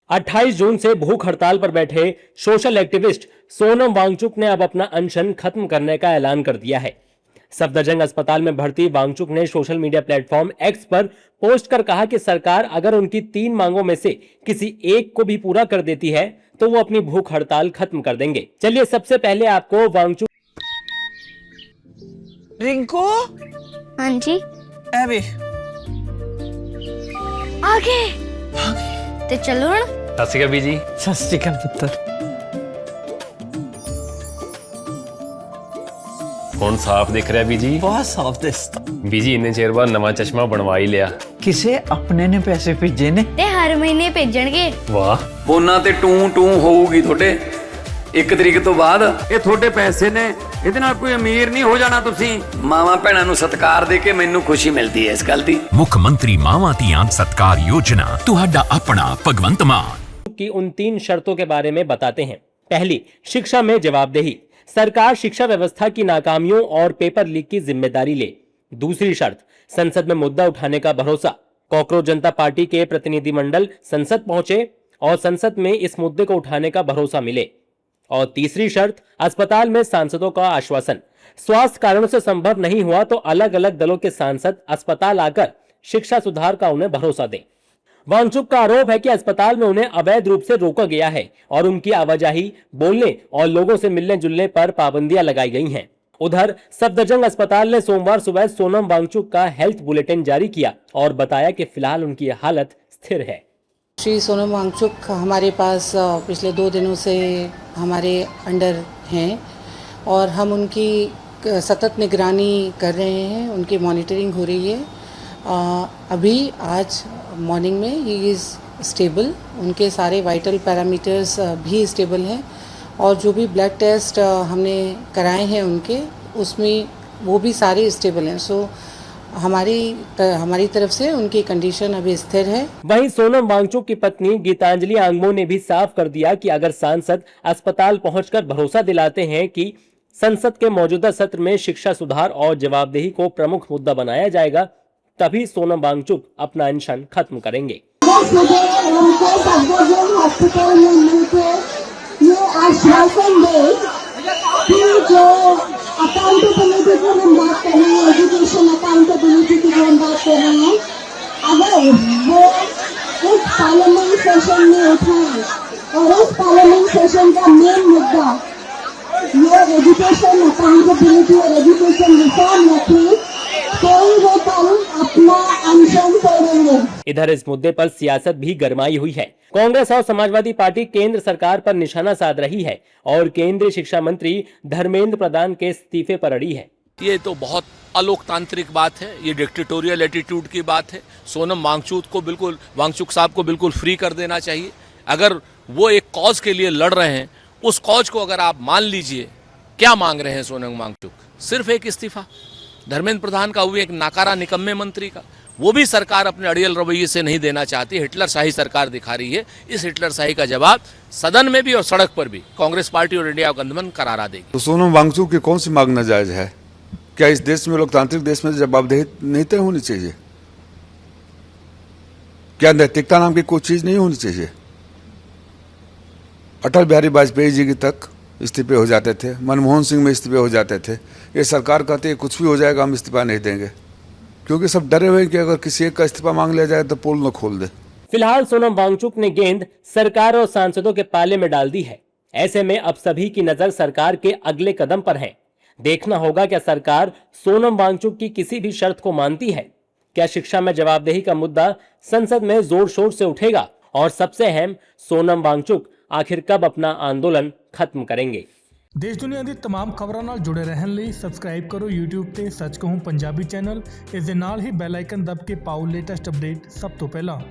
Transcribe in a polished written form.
28 जून से भूख हड़ताल पर बैठे सोशल एक्टिविस्ट सोनम वांगचुक ने अब अपना अनशन खत्म करने का ऐलान कर दिया है। सफदरजंग अस्पताल में भर्ती वांगचुक ने सोशल मीडिया प्लेटफॉर्म एक्स पर पोस्ट कर कहा कि सरकार अगर उनकी 3 मांगों में से किसी एक को भी पूरा कर देती है तो वो अपनी भूख हड़ताल खत्म कर देंगे। चलिए सबसे पहले आपको वांगचुक। रिंकू। हाँ जी। अबे आगे तो चलो ना। सत श्री अकाल बीजी। सत श्री अकाल पुत्र। ਹੁਣ ਸਾਫ਼ ਦਿਖ ਰਿਹਾ ਬੀਜੀ। बहुत साफ दिसता। ਬੀਜੀ ਇੰਨੇ ਚਿਰ ਬਾਅਦ ਨਵਾਂ ਚਸ਼ਮਾ ਬਣਵਾ ਹੀ ਲਿਆ। किसे अपने ने पैसे भेजे ने ते हर महीने भेजणगे। ਵਾਹ ਫੋਨਾਂ ਤੇ ਟੂ ਟੂ ਹੋਊਗੀ ਤੁਹਾਡੇ 1 ਤਰੀਕ ਤੋਂ ਬਾਅਦ। ਇਹ ਤੁਹਾਡੇ ਪੈਸੇ ਨੇ, ਇਹਦੇ ਨਾਲ ਕੋਈ ਅਮੀਰ ਨਹੀਂ ਹੋ ਜਾਣਾ ਤੁਸੀਂ। ਮਾਵਾਂ ਭੈਣਾਂ ਨੂੰ ਸਤਿਕਾਰ ਦੇ ਕੇ ਮੈਨੂੰ ਖੁਸ਼ੀ ਮਿਲਦੀ ਹੈ ਇਸ ਗੱਲ ਦੀ। ਮੁੱਖ ਮੰਤਰੀ ਮਾਵਾਂ ਧੀਆਂ ਸਤਿਕਾਰ योजना ਤੁਹਾਡਾ अपना भगवंत मान की उन 3 शर्तों के बारे में बताते हैं। पहली, शिक्षा में जवाबदेही। सरकार शिक्षा व्यवस्था की नाकामियों और पेपर लीक की जिम्मेदारी ले। दूसरी शर्त, संसद में मुद्दा उठाने का भरोसा। कॉकरोच जनता पार्टी के प्रतिनिधिमंडल संसद पहुंचे और संसद में इस मुद्दे को उठाने का भरोसा मिले। और तीसरी शर्त, अस्पताल में सांसदों का आश्वासन। स्वास्थ्य कारणों से संभव नहीं हुआ तो अलग अलग दलों के सांसद अस्पताल आकर शिक्षा सुधार का उन्हें भरोसा दें। वांगचुक का आरोप है कि अस्पताल में उन्हें अवैध रूप से रोका गया है और उनकी आवाजाही, बोलने और लोगों से मिलने जुलने पर पाबंदियां लगाई गई हैं। उधर सफदरजंग अस्पताल ने सोमवार सुबह सोनम वांगचुक का हेल्थ बुलेटिन जारी किया और बताया कि फिलहाल उनकी हालत स्थिर है। श्री सोनम वांगचुक हमारे पास पिछले 2 दिनों से हमारे अंडर हैं और हम उनकी सतत निगरानी कर रहे हैं, उनकी मॉनिटरिंग हो रही है। अभी आज मॉर्निंग में ही इज़ स्टेबल, उनके सारे वाइटल पैरामीटर्स भी स्टेबल हैं और जो भी ब्लड टेस्ट हमने कराए हैं उनके, उसमें वो भी सारे स्टेबल हैं। सो हमारी तरफ से उनकी कंडीशन अभी स्थिर है। वहीं सोनम वांगचुक की पत्नी गीतांजलि आंगमो ने भी साफ कर दिया कि अगर सांसद अस्पताल पहुंचकर भरोसा दिलाते हैं कि संसद के मौजूदा सत्र में शिक्षा सुधार और जवाबदेही को प्रमुख मुद्दा बनाया जाएगा, तभी सोनम वांगचुक अपना अनशन खत्म करेंगे। हॉस्पिटल में मिलकर ये आश्वासन दे कि जो अकाउंटेबिलिटी की हम बात कर रहे हैं, एजुकेशन अकाउंटेबिलिटी की हम बात कर रहे हैं, अगर वो इस पार्लियामेंट सेशन में उठाएं और इस पार्लियामेंट सेशन का मेन मुद्दा ये एजुकेशन अकाउंटेबिलिटी और एजुकेशन रिफॉर्म रखें तो वो कल अपना अनशन तोड़ेंगे। इधर इस मुद्दे पर सियासत भी गरमाई हुई है। कांग्रेस और समाजवादी पार्टी केंद्र सरकार पर निशाना साध रही है और केंद्रीय शिक्षा मंत्री धर्मेंद्र प्रधान के इस्तीफे पर अड़ी है। ये तो बहुत अलोकतांत्रिक बात है, ये डिक्टेटोरियल एटीट्यूड की बात है। सोनम वांगचुक साहब को बिल्कुल फ्री कर देना चाहिए। अगर वो एक कॉज के लिए लड़ रहे हैं, उस कॉज को अगर आप मान लीजिए, क्या मांग रहे हैं सोनम वांगचुक? सिर्फ एक इस्तीफा। धर्मेंद्र प्रधान का, वो एक नाकारा निकम्मे मंत्री का, वो भी सरकार अपने अड़ियल रवैये से नहीं देना चाहती। हिटलर शाही सरकार दिखा रही है। इस हिटलर शाही का जवाब सदन में भी और सड़क पर भी कांग्रेस पार्टी और इंडिया गठबंधन करारा देगी। तो सोनम वांगचुक की कौन सी मांग नाजायज है? क्या इस देश में, लोकतांत्रिक देश में जवाबदेही नहीं तय होनी चाहिए? क्या नैतिकता नाम की कोई चीज नहीं होनी चाहिए? अटल बिहारी वाजपेयी जी की तक इस्तीफे हो जाते थे, मनमोहन सिंह में इस्तीफे हो जाते थे। ये सरकार कहती है कुछ भी हो जाएगा, हम इस्तीफा नहीं देंगे, क्योंकि सब डरे हुए कि अगर किसी एक का इस्तीफा मांग लिया जाए तो पोल न खोल दे। फिलहाल सोनम वांगचुक ने गेंद सरकार और सांसदों के पाले में डाल दी है। ऐसे में अब सभी की नजर सरकार के अगले कदम पर है। देखना होगा क्या सरकार सोनम वांगचुक की किसी भी शर्त को मानती है। क्या शिक्षा में जवाबदेही का मुद्दा संसद में जोर शोर से उठेगा? और सबसे अहम, सोनम वांगचुक आखिर कब अपना आंदोलन खत्म करेंगे? देश दुनिया की तमाम खबरों नाल जुड़े रहने लिए सबसक्राइब करो YouTube ते सच कहूं पंजाबी चैनल। इस दे नाल ही बैल आइकन दब के पाओ लेटेस्ट अपडेट सब तो पहला।